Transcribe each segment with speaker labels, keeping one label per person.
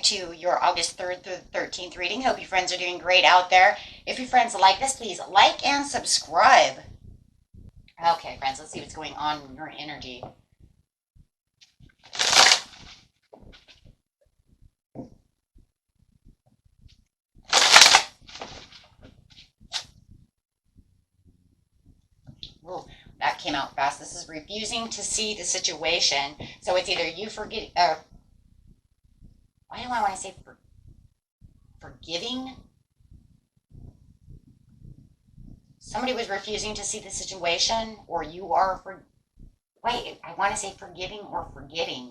Speaker 1: to your August 3rd through the 13th reading. Hope you friends are doing great out there. If you friends like this, please like and subscribe. Okay, friends, let's see what's going on in your energy. Ooh, that came out fast. This is refusing to see the situation. So it's either you forget, why do I want to say forgiving? Somebody was refusing to see the situation, or you are wait, I want to say forgiving or forgetting.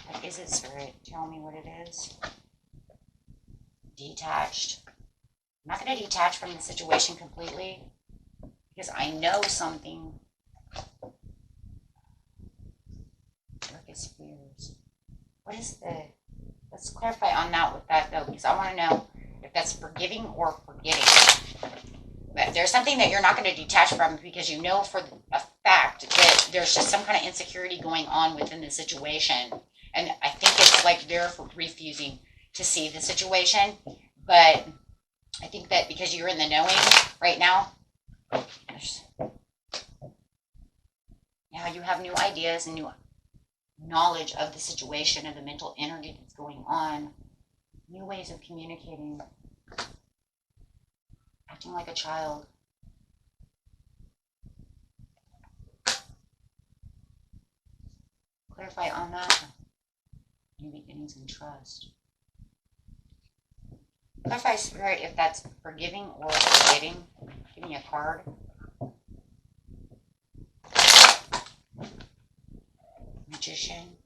Speaker 1: What is it, Spirit? Tell me what it is. Detached. I'm not going to detach from the situation completely because I know something. Darkest fears. What is let's clarify on that with that though, because I want to know if that's forgiving or forgetting. But there's something that you're not going to detach from because you know for a fact that there's just some kind of insecurity going on within the situation. And I think it's like they're refusing to see the situation, but I think that because you're in the knowing right now, yeah, you have new ideas and new knowledge of the situation and the mental energy that's going on, new ways of communicating, acting like a child. Clarify on that. New beginnings and trust. Clarify, Spirit, if that's forgiving or forgetting. Give me a card. Magician.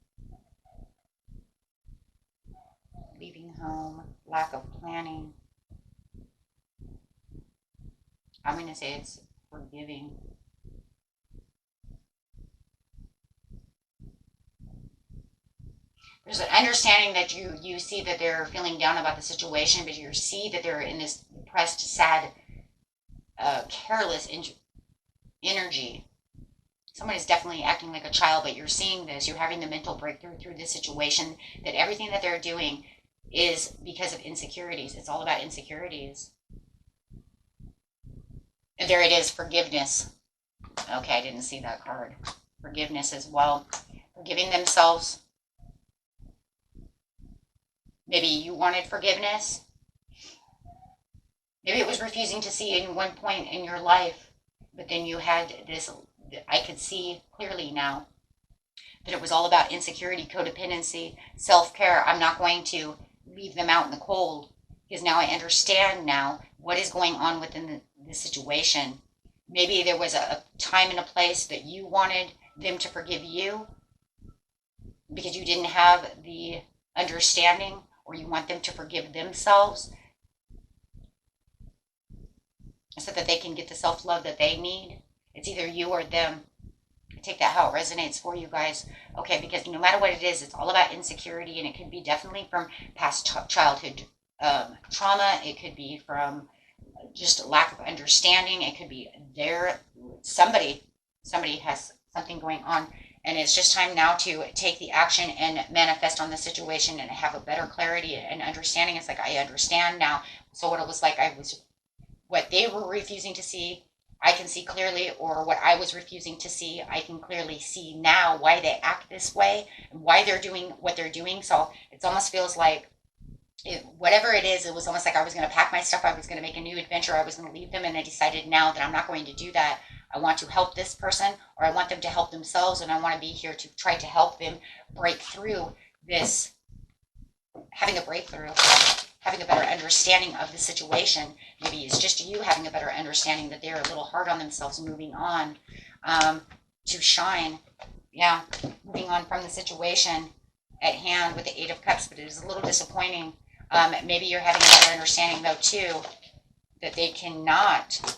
Speaker 1: Leaving home. Lack of planning. I'm going to say it's forgiving. There's an understanding that you see that they're feeling down about the situation, but you see that they're in this depressed, sad, careless energy. Someone is definitely acting like a child, but you're seeing this. You're having the mental breakthrough through this situation that everything that they're doing is because of insecurities. It's all about insecurities. And there it is, forgiveness. Okay, I didn't see that card. Forgiveness as well. Forgiving themselves. Maybe you wanted forgiveness. Maybe it was refusing to see in one point in your life, but then you had this, I could see clearly now that it was all about insecurity, codependency, self-care. I'm not going to leave them out in the cold because now I understand now what is going on within the situation. Maybe there was a time and a place that you wanted them to forgive you because you didn't have the understanding, or you want them to forgive themselves so that they can get the self-love that they need. It's either you or them. Take that how it resonates for you guys. Okay, because no matter what it is, it's all about insecurity, and it could be definitely from past childhood trauma. It could be from just a lack of understanding. It could be somebody has something going on, and it's just time now to take the action and manifest on the situation and have a better clarity and understanding. It's like, I understand now. So what it was like, what they were refusing to see, I can see clearly, or what I was refusing to see, I can clearly see now why they act this way, why they're doing what they're doing. So it almost feels like, whatever it is, it was almost like I was going to pack my stuff, I was going to make a new adventure, I was going to leave them, and I decided now that I'm not going to do that. I want to help this person, or I want them to help themselves, and I want to be here to try to help them break through this, having a breakthrough, having a better understanding of the situation. Maybe it's just you having a better understanding that they're a little hard on themselves, moving on to shine. Yeah, moving on from the situation at hand with the Eight of Cups, but it is a little disappointing. Maybe you're having a better understanding, though, too, that they cannot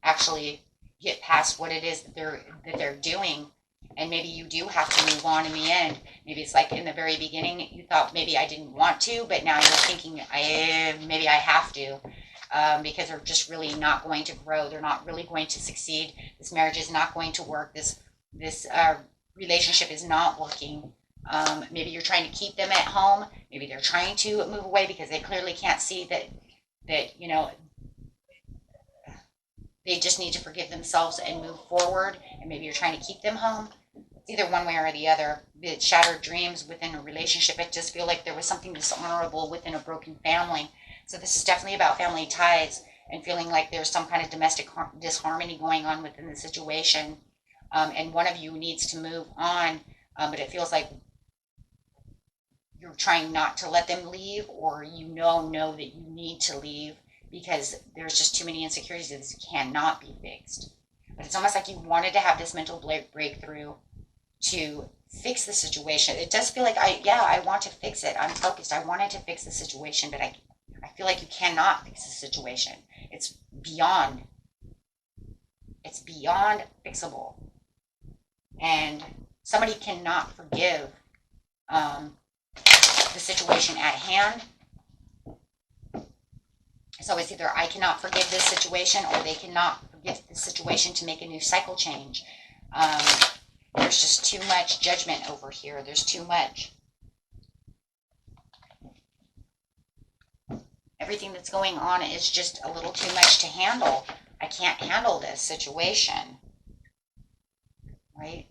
Speaker 1: actually get past what it is that they're doing, and maybe you do have to move on in the end. Maybe it's like in the very beginning you thought maybe I didn't want to, but now you're thinking maybe I have to, because they're just really not going to grow. They're not really going to succeed. This marriage is not going to work. This relationship is not working. Maybe you're trying to keep them at home. Maybe they're trying to move away because they clearly can't see that you know, they just need to forgive themselves and move forward. And maybe you're trying to keep them home. It's either one way or the other. It's shattered dreams within a relationship. I just feel like there was something dishonorable within a broken family. So this is definitely about family ties and feeling like there's some kind of domestic disharmony going on within the situation. And one of you needs to move on, but it feels like you're trying not to let them leave, or you know that you need to leave because there's just too many insecurities that this cannot be fixed. But it's almost like you wanted to have this mental breakthrough to fix the situation. It does feel like I want to fix it. I'm focused. I wanted to fix the situation, but I feel like you cannot fix the situation. It's beyond fixable. And somebody cannot forgive the situation at hand. So it's either I cannot forgive this situation, or they cannot forgive the situation to make a new cycle change. There's just too much judgment over here. There's too much. Everything that's going on is just a little too much to handle. I can't handle this situation. Right?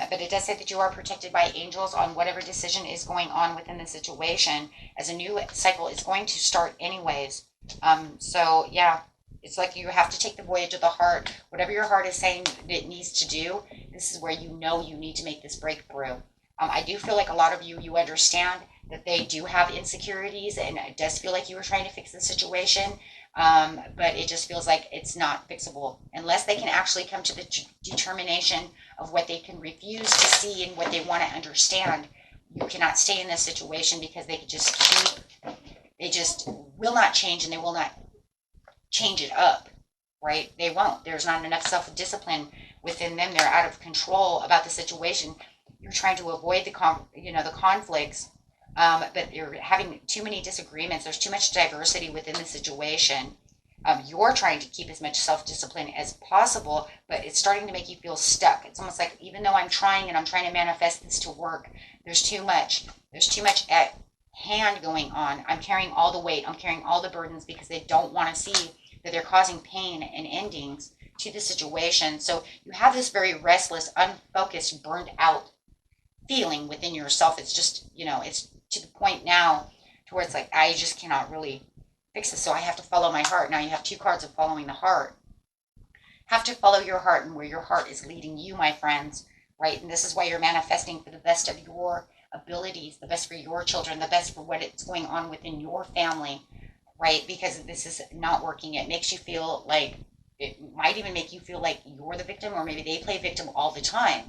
Speaker 1: But it does say that you are protected by angels on whatever decision is going on within the situation, as a new cycle is going to start anyways. So yeah, it's like you have to take the voyage of the heart. Whatever your heart is saying it needs to do, this is where you know you need to make this breakthrough. I do feel like a lot of you understand that they do have insecurities, and it does feel like you were trying to fix the situation. But it just feels like it's not fixable unless they can actually come to the determination of what they can refuse to see and what they want to understand. You cannot stay in this situation because they just will not change, and they will not change it up, right? They won't. There's not enough self-discipline within them. They're out of control about the situation. You're trying to avoid the conflicts, but you're having too many disagreements. There's too much diversity within the situation. You're trying to keep as much self-discipline as possible, but it's starting to make you feel stuck. It's almost like, even though I'm trying to manifest this to work, there's too much at hand going on. I'm carrying all the weight. I'm carrying all the burdens because they don't want to see that they're causing pain and endings to the situation. So you have this very restless, unfocused, burned out feeling within yourself. It's just, it's to the point now to where it's like, I just cannot really fix this, so I have to follow my heart. Now you have two cards of following the heart. Have to follow your heart and where your heart is leading you, my friends, right? And this is why you're manifesting for the best of your abilities, the best for your children, the best for what it's going on within your family, right? Because this is not working. It makes you feel like, it might even make you feel like you're the victim, or maybe they play victim all the time.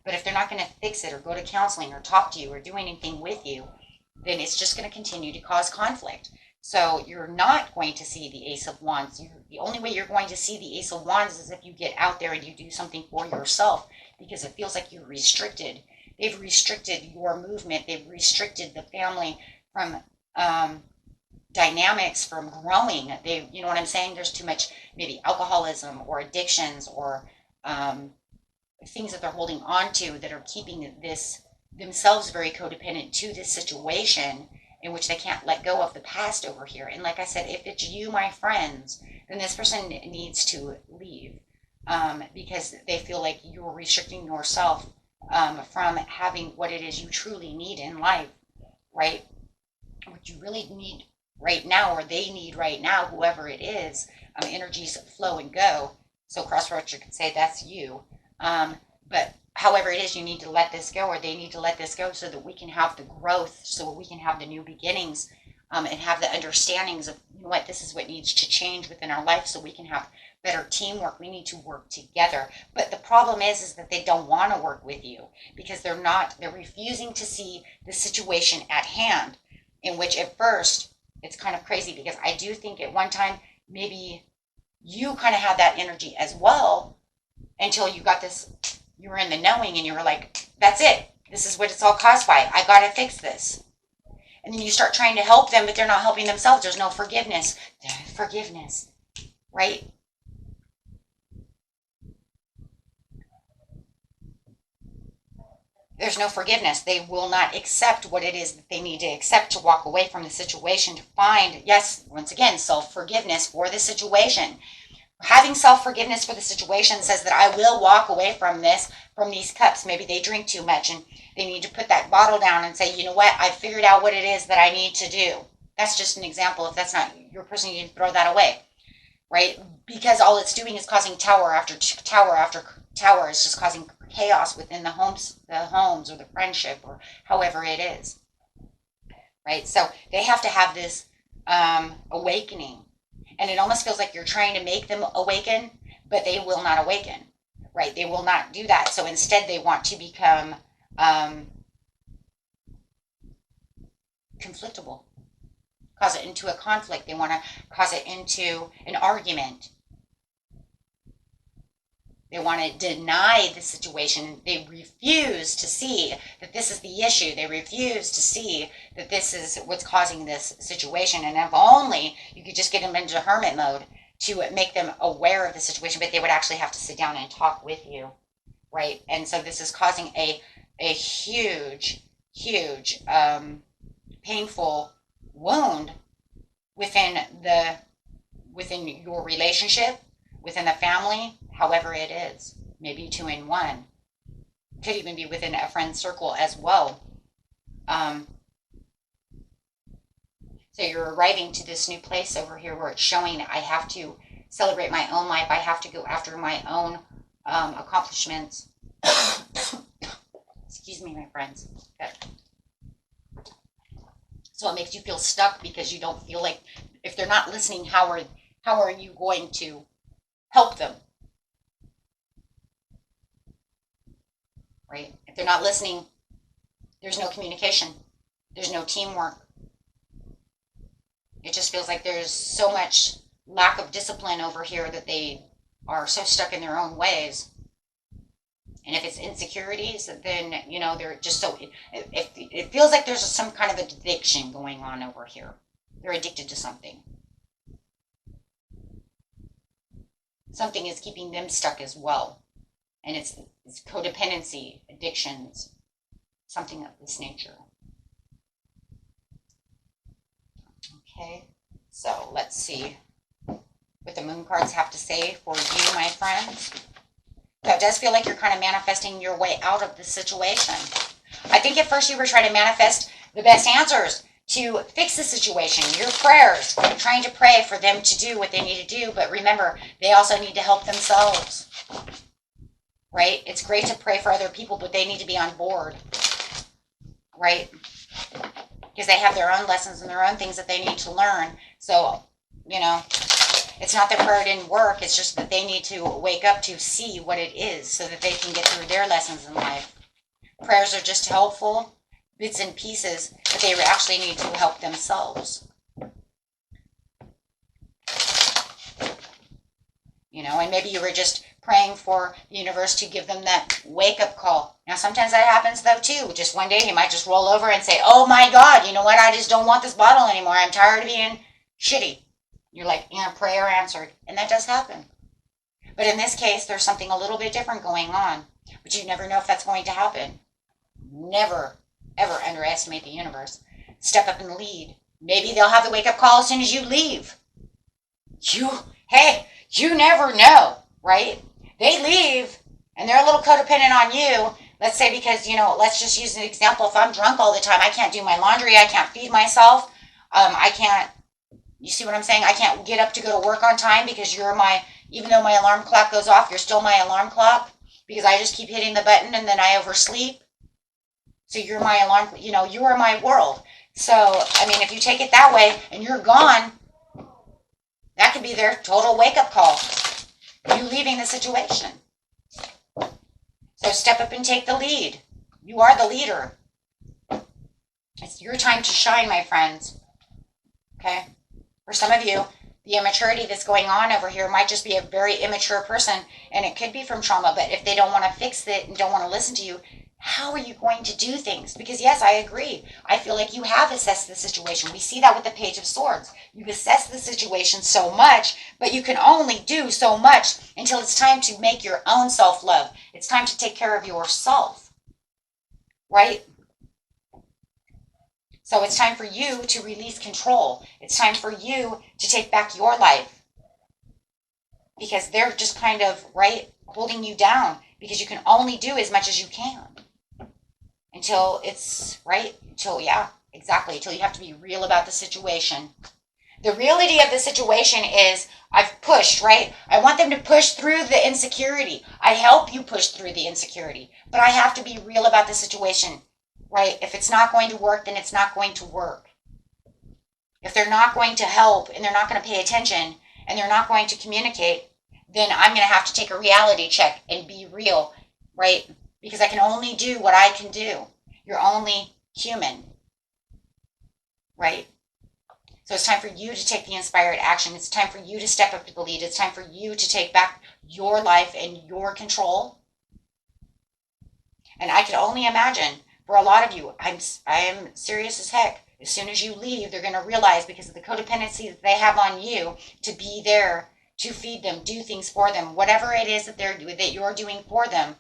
Speaker 1: But if they're not going to fix it or go to counseling or talk to you or do anything with you, then it's just going to continue to cause conflict. So you're not going to see the Ace of Wands. The only way you're going to see the Ace of Wands is if you get out there and you do something for yourself, because it feels like you're restricted. They've restricted your movement. They've restricted the family from dynamics from growing. You know what I'm saying? There's too much, maybe alcoholism or addictions or things that they're holding on to that are keeping themselves very codependent to this situation, in which they can't let go of the past over here. And like I said, if it's you, my friends, then this person needs to leave, because they feel like you're restricting yourself from having what it is you truly need in life, right? What you really need right now, or they need right now, whoever it is, energies flow and go. So crossroads, you could say that's you. But however it is, you need to let this go, or they need to let this go, so that we can have the growth, so we can have the new beginnings, and have the understandings of, what this is what needs to change within our life, so we can have better teamwork. We need to work together. But the problem is that they don't want to work with you, because they're refusing to see the situation at hand, in which at first it's kind of crazy, because I do think at one time maybe you kind of had that energy as well, until you got this. You were in the knowing, and you were like, that's it. This is what it's all caused by. I got to fix this. And then you start trying to help them, but they're not helping themselves. There's no forgiveness. Forgiveness, right? there's no forgiveness. They will not accept what it is that they need to accept to walk away from the situation, to find, yes, once again, self-forgiveness for the situation. Having self-forgiveness for the situation says that I will walk away from this, from these cups. Maybe they drink too much and they need to put that bottle down and say, you know what, I figured out what it is that I need to do. That's just an example. If that's not your person, you can throw that away, right? Because all it's doing is causing tower after tower after tower. It's just causing chaos within the homes or the friendship or however it is, right? So they have to have this awakening. And it almost feels like you're trying to make them awaken, but they will not awaken, right? They will not do that. So instead, they want to become conflictable, cause it into a conflict. They want to cause it into an argument. They want to deny the situation. They refuse to see that this is the issue. They refuse to see that this is what's causing this situation. And if only you could just get them into hermit mode to make them aware of the situation, but they would actually have to sit down and talk with you, right? And so this is causing a huge, huge, painful wound within your relationship, within the family, however it is, maybe 2 in 1. Could even be within a friend circle as well. So you're arriving to this new place over here where it's showing I have to celebrate my own life. I have to go after my own accomplishments. Excuse me, my friends. Okay. So it makes you feel stuck because you don't feel like if they're not listening, how are you going to help them? Right? If they're not listening, there's no communication. There's no teamwork. It just feels like there's so much lack of discipline over here that they are so stuck in their own ways. And if it's insecurities, then, they're just so, it feels like there's some kind of addiction going on over here. They're addicted to something. Something is keeping them stuck as well. And it's codependency, addictions, something of this nature. Okay, so let's see what the moon cards have to say for you, my friends. So it does feel like you're kind of manifesting your way out of this situation. I think at first you were trying to manifest the best answers to fix the situation, your prayers, trying to pray for them to do what they need to do. But remember, they also need to help themselves, right? It's great to pray for other people, but they need to be on board, right? Because they have their own lessons and their own things that they need to learn. So, it's not that prayer didn't work. It's just that they need to wake up to see what it is so that they can get through their lessons in life. Prayers are just helpful bits and pieces, but they actually need to help themselves. And maybe you were just praying for the universe to give them that wake-up call. Now, sometimes that happens, though, too. Just one day, he might just roll over and say, oh, my God, you know what? I just don't want this bottle anymore. I'm tired of being shitty. You're like, prayer answered. And that does happen. But in this case, there's something a little bit different going on. But you never know if that's going to happen. Never, ever underestimate the universe. Step up and lead. Maybe they'll have the wake-up call as soon as you leave. You never know, right? They leave, and they're a little codependent on you. Let's say because, let's just use an example. If I'm drunk all the time, I can't do my laundry. I can't feed myself. I can't, you see what I'm saying? I can't get up to go to work on time because even though my alarm clock goes off, you're still my alarm clock because I just keep hitting the button and then I oversleep. So you're my alarm, you are my world. So, if you take it that way and you're gone, that could be their total wake-up call. You leaving the situation. So step up and take the lead. You are the leader. It's your time to shine, my friends. Okay? For some of you, the immaturity that's going on over here might just be a very immature person, and it could be from trauma, but if they don't want to fix it and don't want to listen to you, how are you going to do things? Because yes, I agree. I feel like you have assessed the situation. We see that with the Page of Swords. You've assessed the situation so much, but you can only do so much until it's time to make your own self-love. It's time to take care of yourself. right? So it's time for you to release control. It's time for you to take back your life, because they're just kind of, right, holding you down, because you can only do as much as you can until it's, right, until, yeah, exactly, until you have to be real about the situation. The reality of the situation is I've pushed, right? I want them to push through the insecurity. I help you push through the insecurity, but I have to be real about the situation, right? If it's not going to work, then it's not going to work. If they're not going to help and they're not going to pay attention and they're not going to communicate, then I'm going to have to take a reality check and be real, right? Because I can only do what I can do. You're only human, right? So it's time for you to take the inspired action. It's time for you to step up to the lead. It's time for you to take back your life and your control. And I can only imagine for a lot of you, I am serious as heck. As soon as you leave, they're going to realize, because of the codependency that they have on you, to be there, to feed them, do things for them, whatever it is that you're doing for them.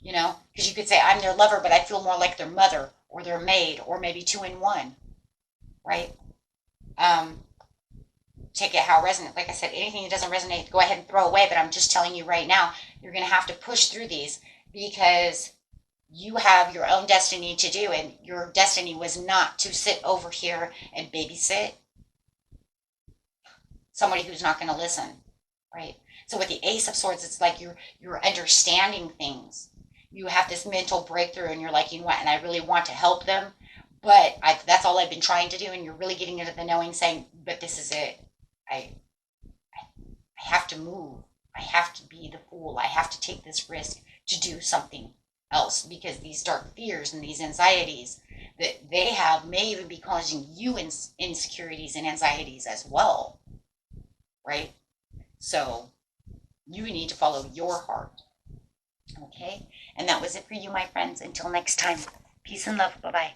Speaker 1: You know, because you could say, I'm their lover, but I feel more like their mother or their maid, or maybe two in one, right? Take it how it resonates. Like I said, anything that doesn't resonate, go ahead and throw away. But I'm just telling you right now, you're going to have to push through these, because you have your own destiny to do, and your destiny was not to sit over here and babysit somebody who's not going to listen, right? So with the Ace of Swords, it's like you're understanding things. You have this mental breakthrough, and you're like, you know what? And I really want to help them, but that's all I've been trying to do. And you're really getting into the knowing, saying, but this is it. I have to move. I have to be the fool. I have to take this risk to do something else, because these dark fears and these anxieties that they have may even be causing you insecurities and anxieties as well, right? So you need to follow your heart. Okay? And that was it for you, my friends. Until next time, peace and love. Bye-bye.